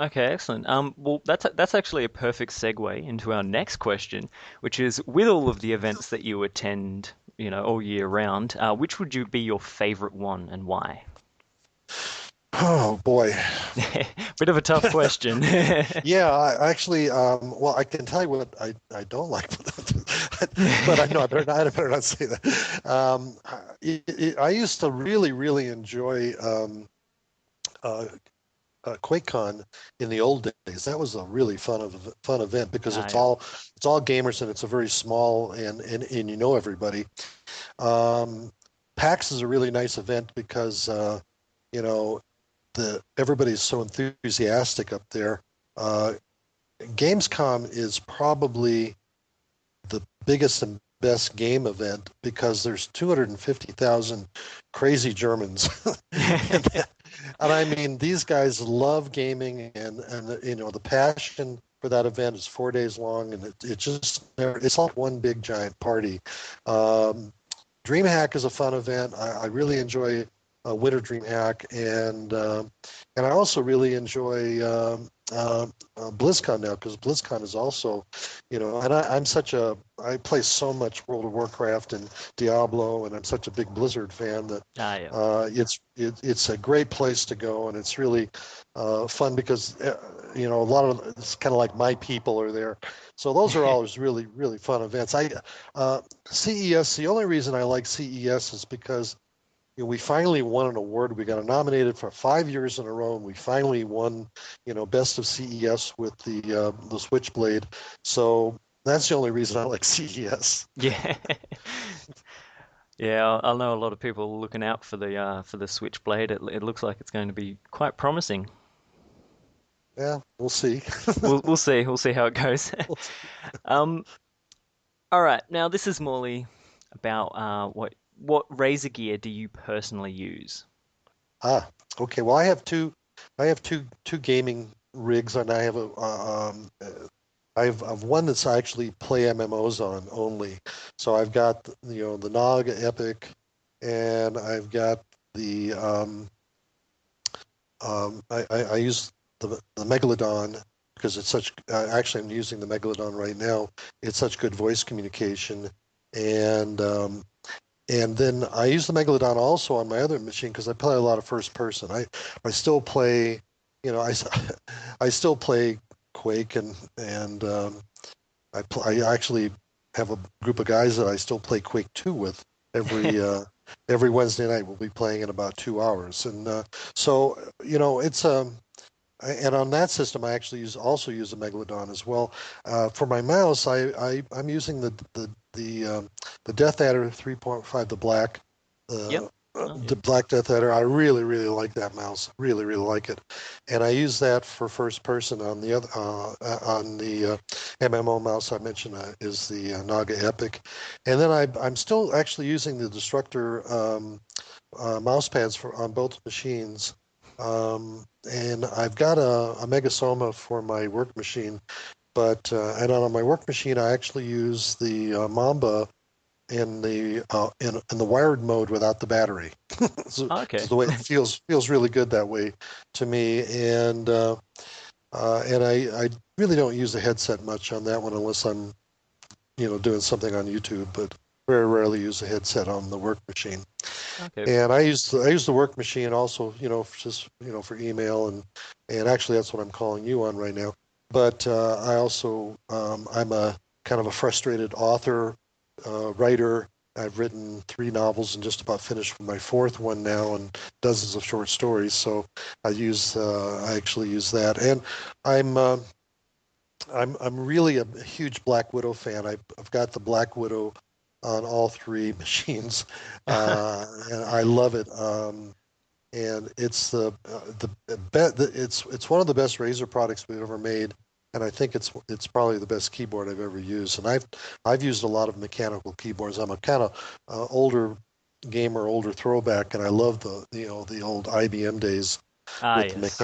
Okay, excellent. Well, that's actually a perfect segue into our next question, which is with all of the events that you attend, all year round, which would you be your favorite one and why? Oh boy. Bit of a tough question. Yeah, I actually, well, I can tell you what I don't like, but I know I better not say that. I used to really, really enjoy uh, QuakeCon in the old days. That was a really fun event because Ah, yeah. it's all gamers and it's a very small and you know everybody. Um, PAX is a really nice event because you know the everybody's so enthusiastic up there. Uh, Gamescom is probably the biggest and best game event because there's 250,000 crazy Germans. and, and I mean, these guys love gaming and the passion for that event is 4 days long and it just it's like one big giant party. Um, DreamHack is a fun event. I really enjoy Winter DreamHack, and I also really enjoy BlizzCon now because BlizzCon is also, and I play so much World of Warcraft and Diablo, and I'm such a big Blizzard fan that Ah, yeah. it's a great place to go, and it's really fun because a lot of it's kind of like my people are there. So those are always really, really fun events. CES, the only reason I like CES is because we finally won an award. We got nominated for 5 years in a row, and we finally won, Best of CES with the Switchblade. So that's the only reason I like CES. Yeah. Yeah, I know a lot of people looking out for the Switchblade. It looks like it's going to be quite promising. Yeah, we'll see. We'll see. We'll see how it goes. Um, all right. Now this is Morley about what Razer gear do you personally use? Ah, okay. Well, I have two gaming rigs, and I've one that's I actually play MMOs on only. So I've got the Nog Epic, and I've got the I use the Megalodon because it's such. Actually, I'm using the Megalodon right now. It's such good voice communication, and um, and then I use the Megalodon also on my other machine because I play a lot of first person. I still play, you know, I, s- I still play Quake and I actually have a group of guys that I still play Quake 2 with every uh, every Wednesday night. We'll be playing in about 2 hours, so it's and on that system I actually also use a Megalodon as well. For my mouse, I'm using the Death Adder 3.5, the black. Yep. Uh, Oh, yeah. the Black Death Adder, I really, really like that mouse. Really, really like it, and I use that for first person on the MMO mouse I mentioned is the Naga Epic, and then I'm still actually using the Destructor mouse pads on both machines. And I've got a Megasoma for my work machine, and on my work machine I actually use the Mamba in the wired mode without the battery. So, Oh, so okay. the way it feels really good that way to me, and I really don't use the headset much on that one unless I'm doing something on YouTube, but very rarely use a headset on the work machine. Okay. And I use the work machine also, just for email and actually that's what I'm calling you on right now. But I also I'm a kind of a frustrated author, writer. I've written 3 novels and just about finished with my fourth one now, and dozens of short stories. So I actually use that, and I'm uh, I'm really a huge Black Widow fan. I've got the Black Widow on all three machines, and I love it. And it's it's one of the best Razer products we've ever made, and I think it's probably the best keyboard I've ever used. And I've used a lot of mechanical keyboards. I'm a kind of older gamer, older throwback, and I love the old IBM days Ah, with the yes.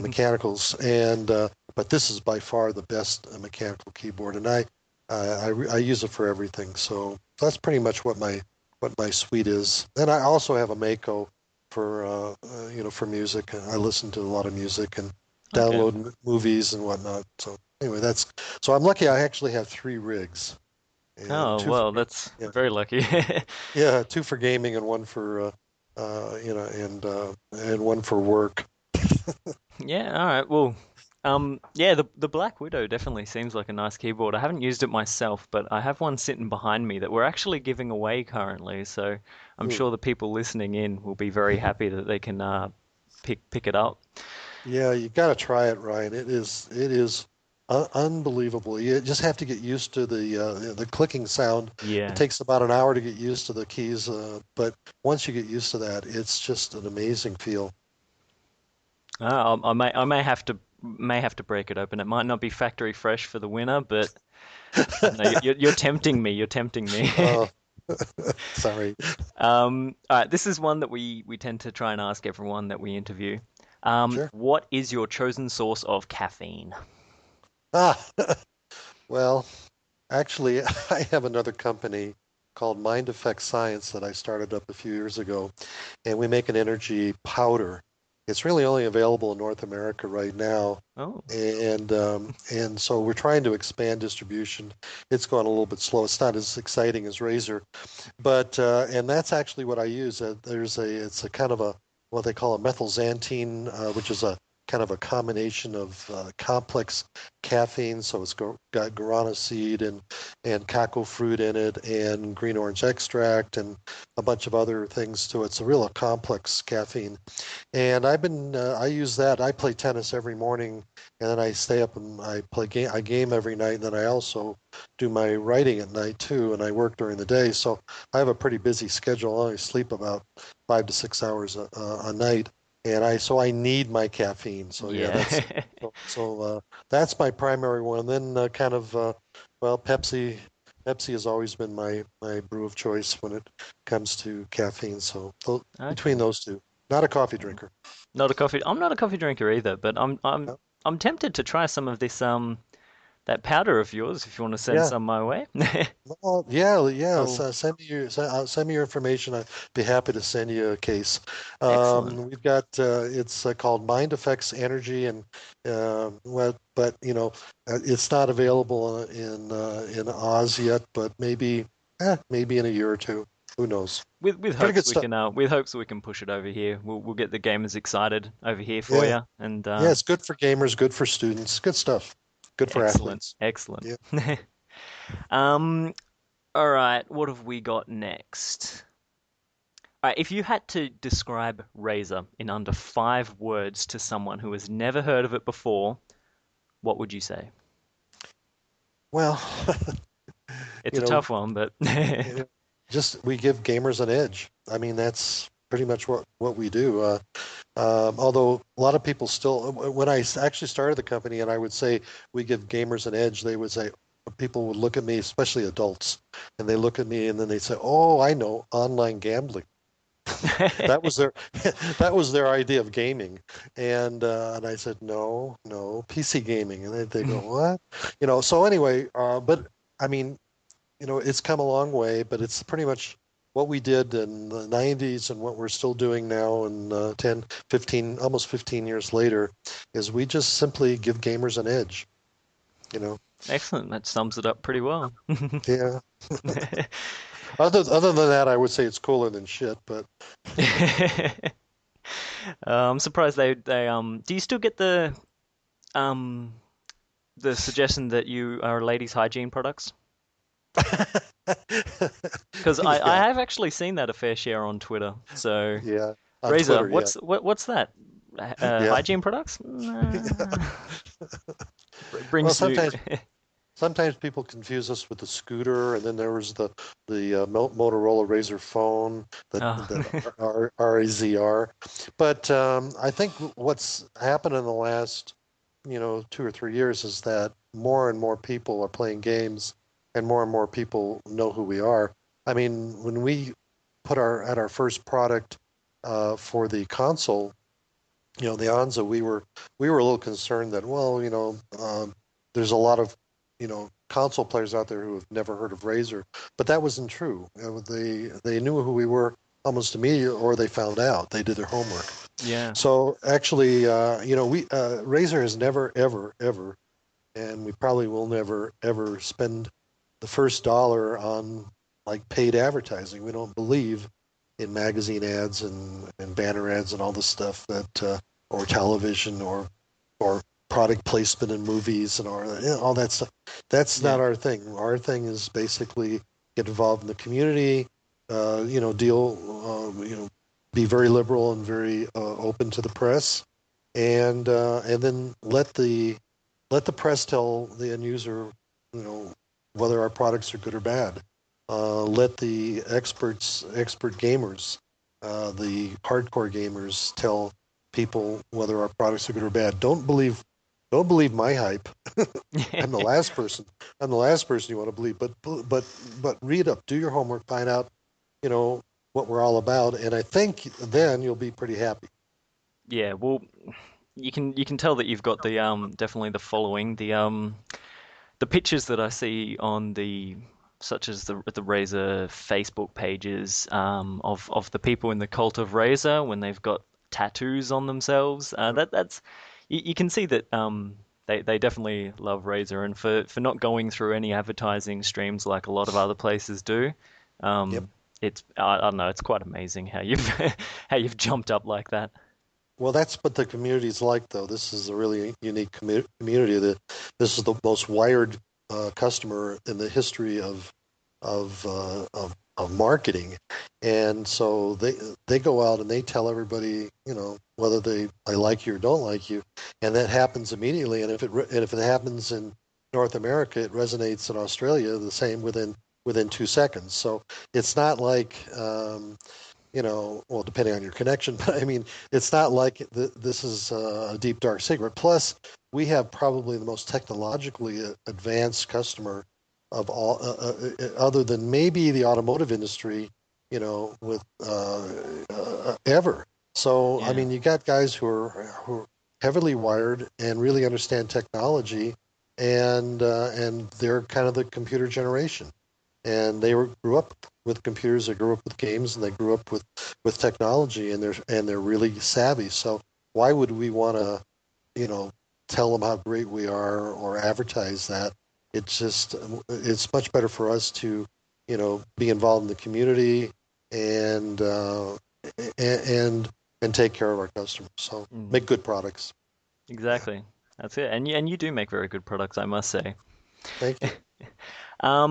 mechanicals. And but this is by far the best mechanical keyboard, and I use it for everything. So that's pretty much what my suite is. And I also have a Mako for for music. I listen to a lot of music, Okay. download movies and whatnot. So anyway, that's so I'm lucky. I actually have three rigs and Oh, two for well, that's yeah, very lucky. yeah, two for gaming and one for and one for work. Yeah, all right. Well, yeah, the Black Widow definitely seems like a nice keyboard. I haven't used it myself, but I have one sitting behind me that we're actually giving away currently. So I'm Ooh. sure the people listening in will be very happy that they can pick it up. Yeah, you got to try it, Ryan. It is unbelievable. You just have to get used to the clicking sound. It Yeah. takes about an hour to get used to the keys, but once you get used to that, it's just an amazing feel. I may have to break it open. It might not be factory fresh for the winner, but I don't know. You're tempting me. You're tempting me. Uh, sorry. All right, this is one that we tend to try and ask everyone that we interview. Sure. What is your chosen source of caffeine? Ah, well, actually, I have another company called Mind Effect Science that I started up a few years ago, and we make an energy powder. It's really only available in North America right now, Oh, and so we're trying to expand distribution. It's going a little bit slow. It's not as exciting as Razer, but and that's actually what I use. It's a kind of a what they call a methylxanthine, which is a kind of a combination of complex caffeine. So it's got guarana seed and cacao fruit in it, and green orange extract, and a bunch of other things to it. It's a real complex caffeine. And I use that. I play tennis every morning, and then I stay up and I game every night, and then I also do my writing at night too, and I work during the day. So I have a pretty busy schedule. I only sleep about 5 to 6 hours a night, and I need my caffeine. So yeah, yeah. that's my primary one. Then well, Pepsi has always been my brew of choice when it comes to caffeine. So between Okay. those two, not a coffee drinker. Not a coffee. I'm not a coffee drinker either, but I'm I'm Uh, I'm tempted to try some of this that powder of yours if you want to send Yeah, some my way. well, yeah. Oh, So send me your information. I'd be happy to send you a case. excellent. We've got it's called Mind Effects Energy, and but it's not available in Oz yet. But maybe in a year or two. Who knows? With Pretty hopes good we stuff. can push it over here. We'll get the gamers excited over here for Yeah, you. And yeah. It's good for gamers, good for students, good stuff. Good for excellent, athletes. excellent. Yeah. Um, all right, what have we got next? All right, if you had to describe Razer in under 5 words to someone who has never heard of it before, what would you say? Well, It's you a know, tough one, but Yeah, just we give gamers an edge. I mean, that's pretty much what we do. Although a lot of people still, when actually started the company and I would say we give gamers an edge, they would say, people would look at me, especially adults, and they look at me and then they say, "Oh, I know, online gambling." That was their that was their idea of gaming, and I said, "No, no, PC gaming," and they go, "What?" So anyway, but I mean, it's come a long way, but it's pretty much what we did in the 90s and what we're still doing now and 10, 15, almost 15 years later is we just simply give gamers an edge, you know. excellent. That sums it up pretty well. Yeah. Other than that, I would say it's cooler than shit, but I'm surprised they. Do you still get um the suggestion that you are ladies' hygiene products? Because I yeah, have actually seen that a fair share on Twitter. So yeah, on Razor, Twitter, yeah. what's that? Yeah. Hygiene products? Bring Well, suit. sometimes people confuse us with the scooter, and then there was the Motorola Razr phone Oh. that RAZR. But I think what's happened in the last 2 or 3 years is that more and more people are playing games, and more people know who we are. I mean, when we put our first product for the console, the Anza, we were a little concerned that, well, there's a lot of console players out there who have never heard of Razer, but that wasn't true. They knew who we were. almost immediately, or they found out. They did their homework. Yeah. So actually, we Razer has never, ever, ever, and we probably will never, ever spend the first dollar on like paid advertising. We don't believe in magazine ads and banner ads and all this stuff that or television or product placement in movies and all that stuff. That's Yeah. not our thing. Our thing is basically get involved in the community, deal, be very liberal and very open to the press, and then let the press tell the end user, whether our products are good or bad. Let the expert gamers, the hardcore gamers, tell people whether our products are good or bad. Don't believe my hype. I'm the last person. I'm the last person you want to believe. But read up, do your homework, find out, you know, what we're all about, and I think then you'll be pretty happy. Yeah, well, you can tell that you've got the definitely the following. The pictures that I see on the such as the Razer Facebook pages of the people in the cult of Razer when they've got tattoos on themselves. That's you can see that they definitely love Razer, and for not going through any advertising streams like a lot of other places do. Yep. Um, I don't know, it's quite amazing how you've how you've jumped up like that. Well, that's what the community is like, though. This is a really unique community. This is the most wired customer in the history of marketing, and so they go out and they tell everybody, whether they like you or don't like you, and that happens immediately. And if it happens in North America, it resonates in Australia the same within 2 seconds. So it's not like well, depending on your connection, but I mean, it's not like this is a deep, dark secret. Plus, we have probably the most technologically advanced customer of all, other than maybe the automotive industry, with ever. So, I Yeah. mean, you got guys who are heavily wired and really understand technology, and they're kind of the computer generation, and grew up with computers, they grew up with games, and they grew up with technology, and they're really savvy. So why would we want to, you know, tell them how great we are or advertise that? It's much better for us to, be involved in the community and and and take care of our customers. So Mm, make good products. Yeah. exactly. That's it. And you do make very good products, I must say. Thank you. Um,